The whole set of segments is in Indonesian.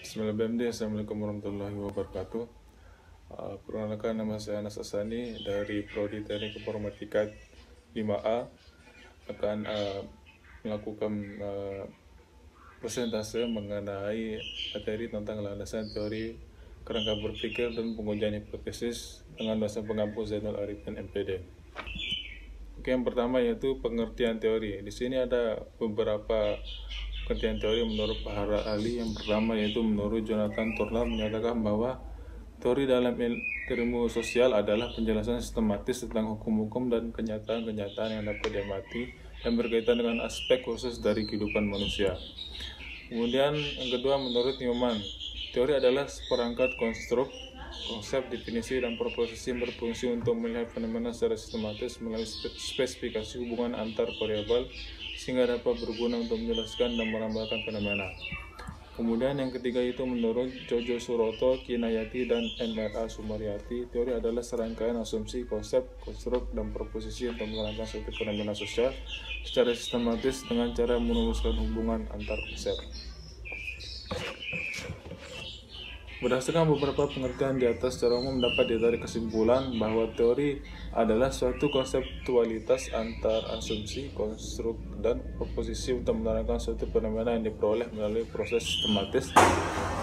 Bismillahirrahmanirrahim. Assalamualaikum warahmatullahi wabarakatuh. Perkenalkan, nama saya Anas Asani dari Prodi Teknik Informatika 5A. Akan melakukan presentase mengenai materi tentang landasan teori kerangka berpikir dan pengujian hipotesis dengan dosen pengampu Zainul Arifin MPD. Oke, yang pertama yaitu pengertian teori. Di sini ada beberapa pengertian teori menurut para ahli. Yang pertama yaitu menurut Jonathan Turner menyatakan bahwa teori dalam ilmu sosial adalah penjelasan sistematis tentang hukum-hukum dan kenyataan-kenyataan yang dapat diamati dan berkaitan dengan aspek khusus dari kehidupan manusia. Kemudian yang kedua menurut Newman, teori adalah seperangkat konstruk, konsep, definisi, dan proposisi yang berfungsi untuk melihat fenomena secara sistematis melalui spesifikasi hubungan antar variabel sehingga dapat berguna untuk menjelaskan dan merambahkan fenomena. Kemudian yang ketiga itu menurut Jojo Suroto, Kinayati, dan NRA Sumaryati, teori adalah serangkaian asumsi, konsep, konstruk, dan proposisi untuk menerangkan suatu fenomena sosial secara sistematis dengan cara merumuskan hubungan antar konsep. Berdasarkan beberapa pengertian di atas, secara umum dapat ditarik kesimpulan bahwa teori adalah suatu konseptualitas antar asumsi, konstruk, dan proposisi untuk menerangkan suatu fenomena yang diperoleh melalui proses sistematis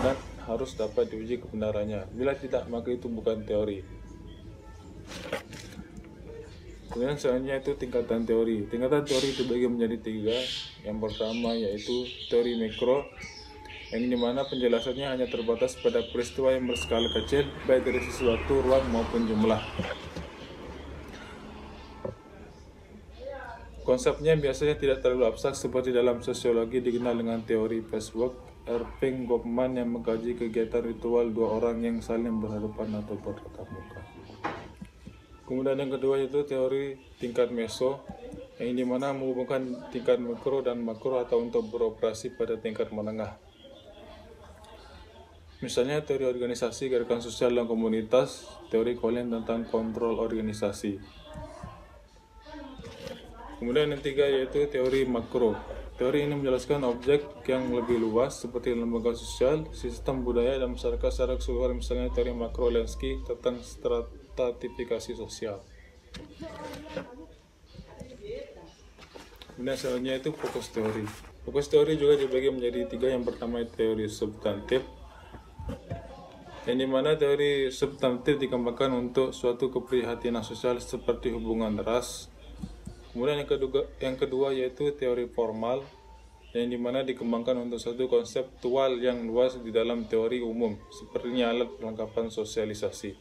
dan harus dapat diuji kebenarannya. Bila tidak, maka itu bukan teori. Kemudian selanjutnya itu tingkatan teori. Tingkatan teori dibagi menjadi tiga. Yang pertama yaitu teori mikro, yang dimana penjelasannya hanya terbatas pada peristiwa yang berskala kecil, baik dari sisi waktu, ruang, maupun jumlah. Konsepnya biasanya tidak terlalu abstrak seperti dalam sosiologi dikenal dengan teori patchwork. Irving Goffman yang mengkaji kegiatan ritual dua orang yang saling berhadapan atau bertatap muka. Kemudian yang kedua yaitu teori tingkat meso, yang dimana menghubungkan tingkat mikro dan makro atau untuk beroperasi pada tingkat menengah. Misalnya teori organisasi, gerakan sosial dan komunitas, teori Colin tentang kontrol organisasi. Kemudian yang ketiga yaitu teori makro. Teori ini menjelaskan objek yang lebih luas seperti lembaga sosial, sistem budaya, dan masyarakat secara keseluruhan. Misalnya teori makro Lansky tentang stratifikasi sosial. Kemudian selanjutnya itu fokus teori. Fokus teori juga dibagi menjadi tiga. Yang pertama teori substantif, yang dimana teori substantif dikembangkan untuk suatu keprihatinan sosial seperti hubungan ras. Kemudian yang kedua yaitu teori formal, yang dimana dikembangkan untuk suatu konseptual yang luas di dalam teori umum, sepertinya alat perlengkapan sosialisasi.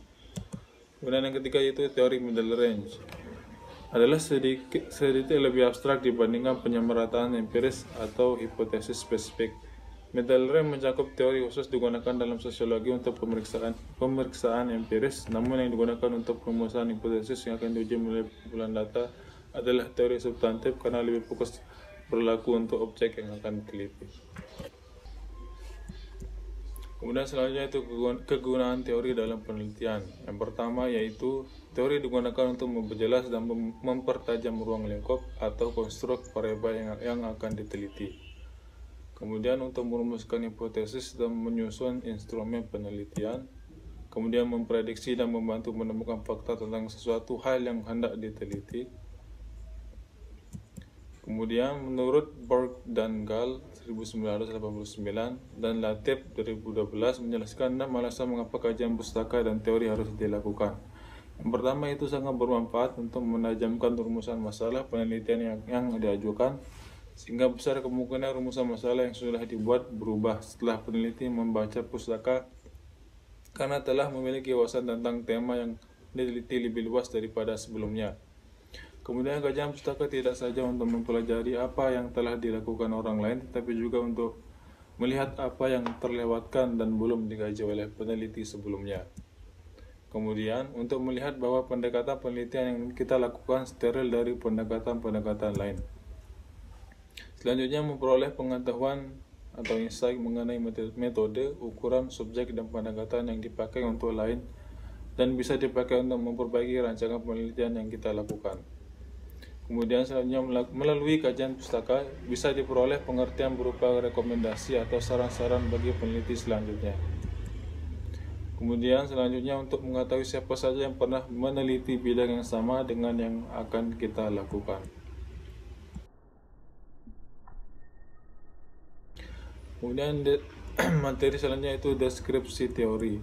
Kemudian yang ketiga yaitu teori middle range, adalah sedikit lebih abstrak dibandingkan penyamarataan empiris atau hipotesis spesifik. Middle range mencakup teori khusus digunakan dalam sosiologi untuk pemeriksaan empiris, namun yang digunakan untuk perumusan hipotesis yang akan diuji melalui kumpulan data adalah teori substantif karena lebih fokus berlaku untuk objek yang akan diteliti. Kemudian selanjutnya itu kegunaan teori dalam penelitian. Yang pertama yaitu teori digunakan untuk memperjelas dan mempertajam ruang lingkup atau konstruk variabel yang akan diteliti. Kemudian untuk merumuskan hipotesis dan menyusun instrumen penelitian. Kemudian memprediksi dan membantu menemukan fakta tentang sesuatu hal yang hendak diteliti. Kemudian menurut Borg dan Gall 1989 dan Latif 2012 menjelaskan 6 alasan mengapa kajian pustaka dan teori harus dilakukan. Yang pertama itu sangat bermanfaat untuk menajamkan rumusan masalah penelitian yang diajukan, sehingga besar kemungkinan rumusan masalah yang sudah dibuat berubah setelah peneliti membaca pustaka karena telah memiliki wawasan tentang tema yang diteliti lebih luas daripada sebelumnya. Kemudian kajian pustaka tidak saja untuk mempelajari apa yang telah dilakukan orang lain, tetapi juga untuk melihat apa yang terlewatkan dan belum dikaji oleh peneliti sebelumnya. Kemudian untuk melihat bahwa pendekatan penelitian yang kita lakukan steril dari pendekatan-pendekatan lain. Selanjutnya memperoleh pengetahuan atau insight mengenai metode, ukuran, subjek, dan pendekatan yang dipakai untuk lain dan bisa dipakai untuk memperbaiki rancangan penelitian yang kita lakukan. Kemudian selanjutnya melalui kajian pustaka bisa diperoleh pengertian berupa rekomendasi atau saran-saran bagi peneliti selanjutnya. Kemudian selanjutnya untuk mengetahui siapa saja yang pernah meneliti bidang yang sama dengan yang akan kita lakukan. Kemudian materi selanjutnya itu deskripsi teori.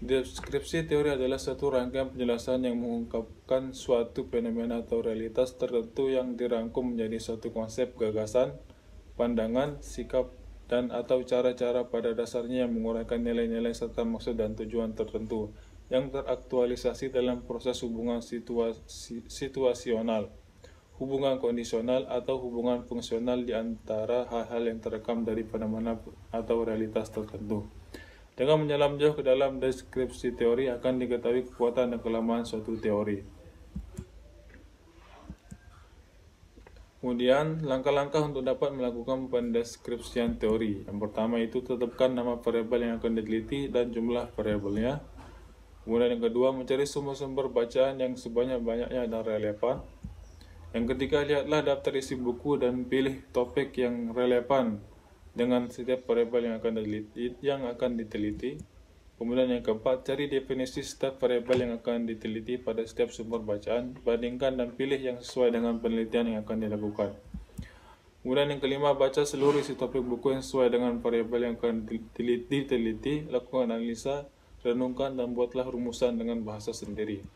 Deskripsi teori adalah suatu rangkaian penjelasan yang mengungkapkan suatu fenomena atau realitas tertentu yang dirangkum menjadi suatu konsep, gagasan, pandangan, sikap, dan atau cara-cara pada dasarnya yang menguraikan nilai-nilai serta maksud dan tujuan tertentu yang teraktualisasi dalam proses hubungan situasional, hubungan kondisional, atau hubungan fungsional di antara hal-hal yang terekam dari fenomena atau realitas tertentu. Dengan menyelam jauh ke dalam deskripsi teori akan diketahui kekuatan dan kelemahan suatu teori. Kemudian, langkah-langkah untuk dapat melakukan pendeskripsian teori. Yang pertama itu tetapkan nama variabel yang akan diteliti dan jumlah variabelnya. Kemudian yang kedua, mencari sumber-sumber bacaan yang sebanyak-banyaknya dan relevan. Yang ketiga, lihatlah daftar isi buku dan pilih topik yang relevan dengan setiap variabel yang akan diteliti. Kemudian yang keempat, cari definisi setiap variabel yang akan diteliti pada setiap sumber bacaan, bandingkan dan pilih yang sesuai dengan penelitian yang akan dilakukan. Kemudian yang kelima, baca seluruh isi topik buku yang sesuai dengan variabel yang akan diteliti, lakukan analisa, renungkan, dan buatlah rumusan dengan bahasa sendiri.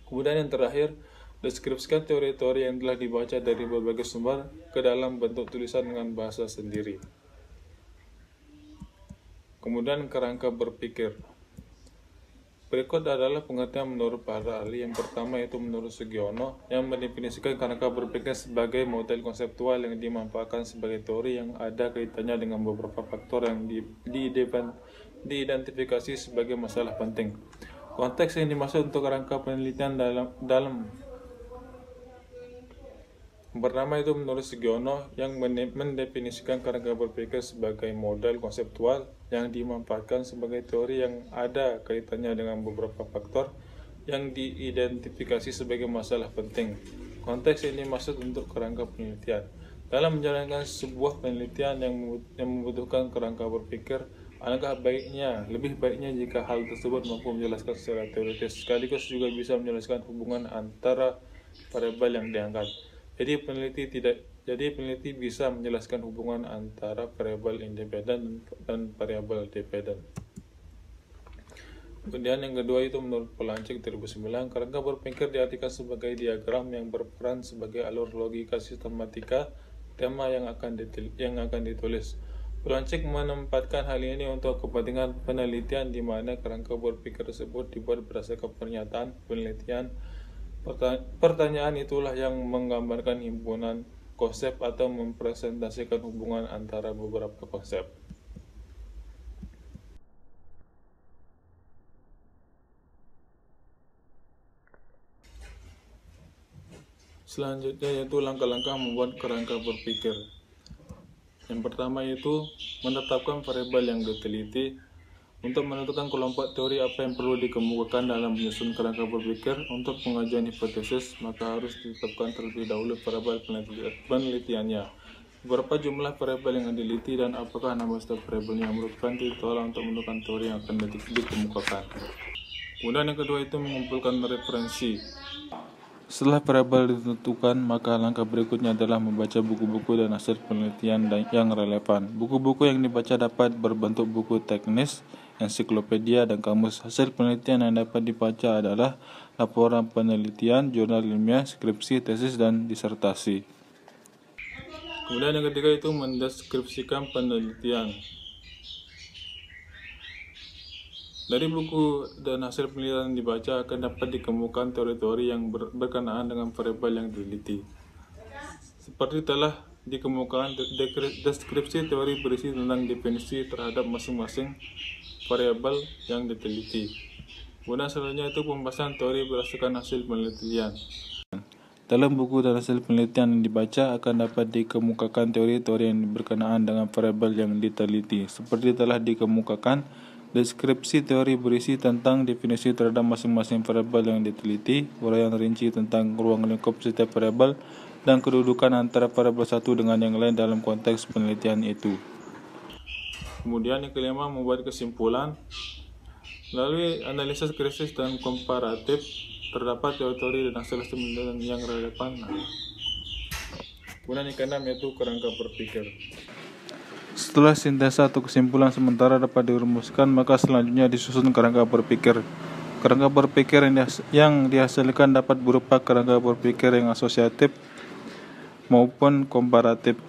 Kemudian yang terakhir, deskripsikan teori-teori yang telah dibaca dari berbagai sumber ke dalam bentuk tulisan dengan bahasa sendiri. Kemudian kerangka berpikir. Berikut adalah pengertian menurut para ahli. Yang pertama yaitu menurut Sugiono, yang mendefinisikan kerangka berpikir sebagai model konseptual yang dimanfaatkan sebagai teori yang ada kaitannya dengan beberapa faktor yang diidentifikasi sebagai masalah penting. Konteks yang dimaksud untuk kerangka penelitian dalam pertama itu menurut Sugiono, yang mendefinisikan kerangka berpikir sebagai model konseptual yang dimanfaatkan sebagai teori yang ada kaitannya dengan beberapa faktor yang diidentifikasi sebagai masalah penting. Konteks yang dimaksud untuk kerangka penelitian. Dalam menjalankan sebuah penelitian yang membutuhkan kerangka berpikir, alangkah lebih baiknya jika hal tersebut mampu menjelaskan secara teoritis, sekaligus juga bisa menjelaskan hubungan antara variabel yang diangkat. Jadi peneliti bisa menjelaskan hubungan antara variabel independen dan variabel dependen. Kemudian yang kedua itu menurut Polancik 2009, kerangka berpikir diartikan sebagai diagram yang berperan sebagai alur logika sistematika tema yang akan ditulis. Polancik menempatkan hal ini untuk kepentingan penelitian di mana kerangka berpikir tersebut dibuat berdasarkan pernyataan, penelitian. Pertanyaan itulah yang menggambarkan himpunan konsep atau mempresentasikan hubungan antara beberapa konsep. Selanjutnya yaitu langkah-langkah membuat kerangka berpikir. Yang pertama yaitu menetapkan variabel yang diteliti. Untuk menentukan kelompok teori apa yang perlu dikemukakan dalam menyusun kerangka berpikir untuk pengajuan hipotesis, maka harus ditetapkan terlebih dahulu variabel penelitiannya. Berapa jumlah variabel yang diteliti dan apakah nama setiap variabelnya merupakan titik tolak untuk menentukan teori yang akan dikemukakan. Kemudian yang kedua itu mengumpulkan referensi. Setelah variabel ditentukan, maka langkah berikutnya adalah membaca buku-buku dan hasil penelitian yang relevan. Buku-buku yang dibaca dapat berbentuk buku teknis, ensiklopedia, dan kamus. Hasil penelitian yang dapat dibaca adalah laporan penelitian, jurnal ilmiah, skripsi, tesis, dan disertasi. Kemudian yang ketiga itu mendeskripsikan penelitian. Dari buku dan hasil penelitian yang dibaca akan dapat dikemukakan teori-teori yang berkenaan dengan variabel yang diteliti. Seperti telah dikemukakan, deskripsi teori berisi tentang definisi terhadap masing-masing variabel yang diteliti. Kemudian selanjutnya itu pembahasan teori berdasarkan hasil penelitian. Dalam buku dan hasil penelitian yang dibaca akan dapat dikemukakan teori-teori yang berkenaan dengan variabel yang diteliti. Seperti telah dikemukakan, Deskripsi teori berisi tentang definisi terhadap masing-masing variabel yang diteliti, uraian rinci tentang ruang lingkup setiap variabel, dan kedudukan antara variabel satu dengan yang lain dalam konteks penelitian itu. Kemudian yang kelima, membuat kesimpulan. Melalui analisis kritis dan komparatif, terdapat teori dan hasil penelitian yang relevan. Kemudian yang keenam yaitu kerangka berpikir. Setelah sintesa atau kesimpulan sementara dapat dirumuskan, maka selanjutnya disusun kerangka berpikir. Kerangka berpikir yang dihasilkan dapat berupa kerangka berpikir yang asosiatif maupun komparatif.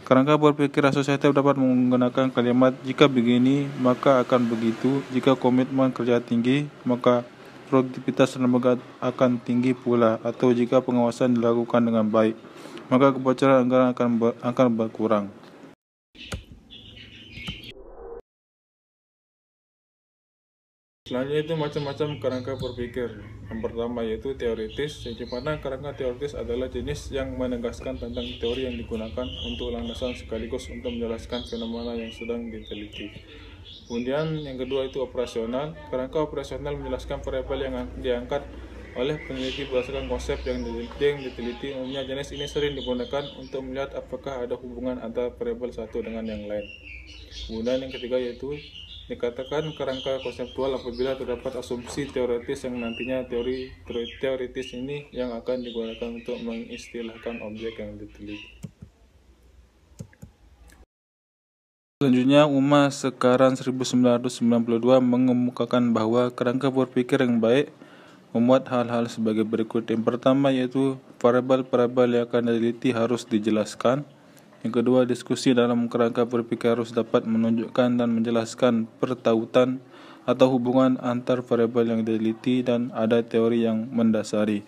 Kerangka berpikir asosiatif dapat menggunakan kalimat jika begini, maka akan begitu. Jika komitmen kerja tinggi, maka produktivitas lembaga akan tinggi pula. Atau jika pengawasan dilakukan dengan baik, maka kebocoran anggaran akan berkurang. Selanjutnya itu macam-macam kerangka berpikir. Yang pertama yaitu teoritis, yang dimana kerangka teoritis adalah jenis yang menegaskan tentang teori yang digunakan untuk landasan sekaligus untuk menjelaskan fenomena yang sedang diteliti. Kemudian yang kedua itu operasional. Kerangka operasional menjelaskan variabel yang diangkat oleh peneliti berdasarkan konsep yang diteliti. Umumnya jenis ini sering digunakan untuk melihat apakah ada hubungan antara variabel satu dengan yang lain. Kemudian yang ketiga yaitu dikatakan kerangka konseptual apabila terdapat asumsi teoritis yang nantinya teoritis ini yang akan digunakan untuk mengistilahkan objek yang diteliti. Selanjutnya, UMA Sekarang 1992 mengemukakan bahwa kerangka berpikir yang baik memuat hal-hal sebagai berikut. Yang pertama yaitu variabel-variabel yang akan diteliti harus dijelaskan. Yang kedua, diskusi dalam kerangka berpikir harus dapat menunjukkan dan menjelaskan pertautan atau hubungan antar variabel yang diteliti dan ada teori yang mendasari.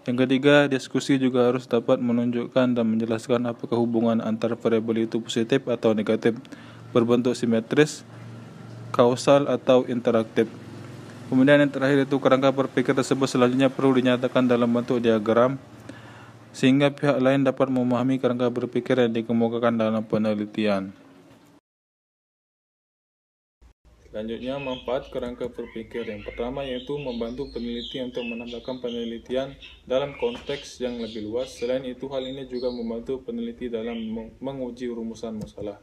Yang ketiga, diskusi juga harus dapat menunjukkan dan menjelaskan apakah hubungan antar variabel itu positif atau negatif, berbentuk simetris, kausal atau interaktif. Kemudian yang terakhir itu kerangka berpikir tersebut selanjutnya perlu dinyatakan dalam bentuk diagram, sehingga pihak lain dapat memahami kerangka berpikir yang dikemukakan dalam penelitian. Selanjutnya, manfaat kerangka berpikir. Yang pertama yaitu membantu peneliti untuk menambahkan penelitian dalam konteks yang lebih luas. Selain itu, hal ini juga membantu peneliti dalam menguji rumusan masalah.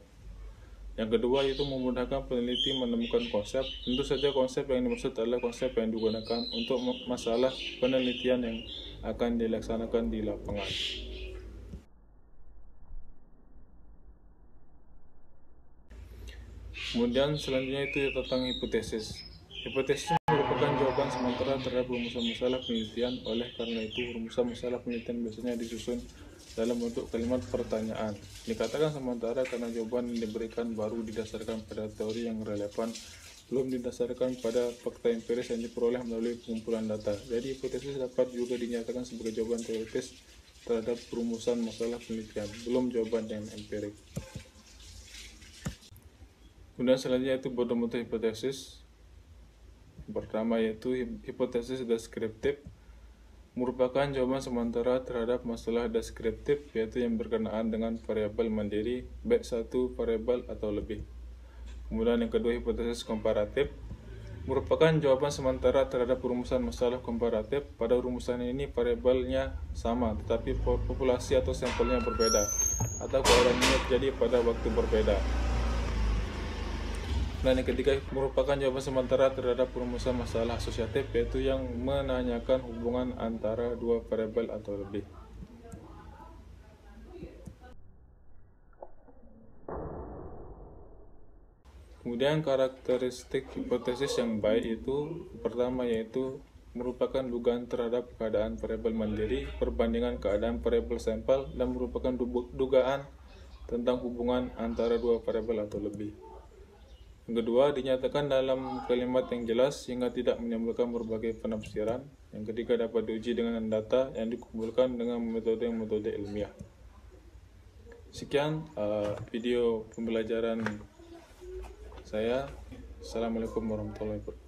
Yang kedua yaitu memudahkan peneliti menemukan konsep. Tentu saja konsep yang dimaksud adalah konsep yang digunakan untuk masalah penelitian yang akan dilaksanakan di lapangan. Kemudian selanjutnya itu tentang hipotesis. Hipotesis merupakan jawaban sementara terhadap rumusan masalah penelitian. Oleh karena itu, rumusan masalah penelitian biasanya disusun dalam bentuk kalimat pertanyaan. Dikatakan sementara karena jawaban yang diberikan baru didasarkan pada teori yang relevan, belum didasarkan pada fakta empiris yang diperoleh melalui pengumpulan data. Jadi hipotesis dapat juga dinyatakan sebagai jawaban teoritis terhadap rumusan masalah penelitian, belum jawaban yang empirik. Kemudian selanjutnya itu berbentuk hipotesis. Pertama yaitu hipotesis deskriptif, merupakan jawaban sementara terhadap masalah deskriptif, yaitu yang berkenaan dengan variabel mandiri, baik satu variabel atau lebih. Kemudian yang kedua hipotesis komparatif, merupakan jawaban sementara terhadap rumusan masalah komparatif. Pada rumusan ini variabelnya sama, tetapi populasi atau sampelnya berbeda, atau keadaannya terjadi pada waktu berbeda. Dan yang ketiga merupakan jawaban sementara terhadap rumusan masalah asosiatif, yaitu yang menanyakan hubungan antara dua variabel atau lebih. Kemudian karakteristik hipotesis yang baik itu pertama yaitu merupakan dugaan terhadap keadaan variabel mandiri, perbandingan keadaan variabel sampel, dan merupakan dugaan tentang hubungan antara dua variabel atau lebih. Yang kedua, dinyatakan dalam kalimat yang jelas sehingga tidak menimbulkan berbagai penafsiran. Yang ketiga, dapat diuji dengan data yang dikumpulkan dengan metode ilmiah. Sekian video pembelajaran saya. Assalamualaikum warahmatullahi wabarakatuh.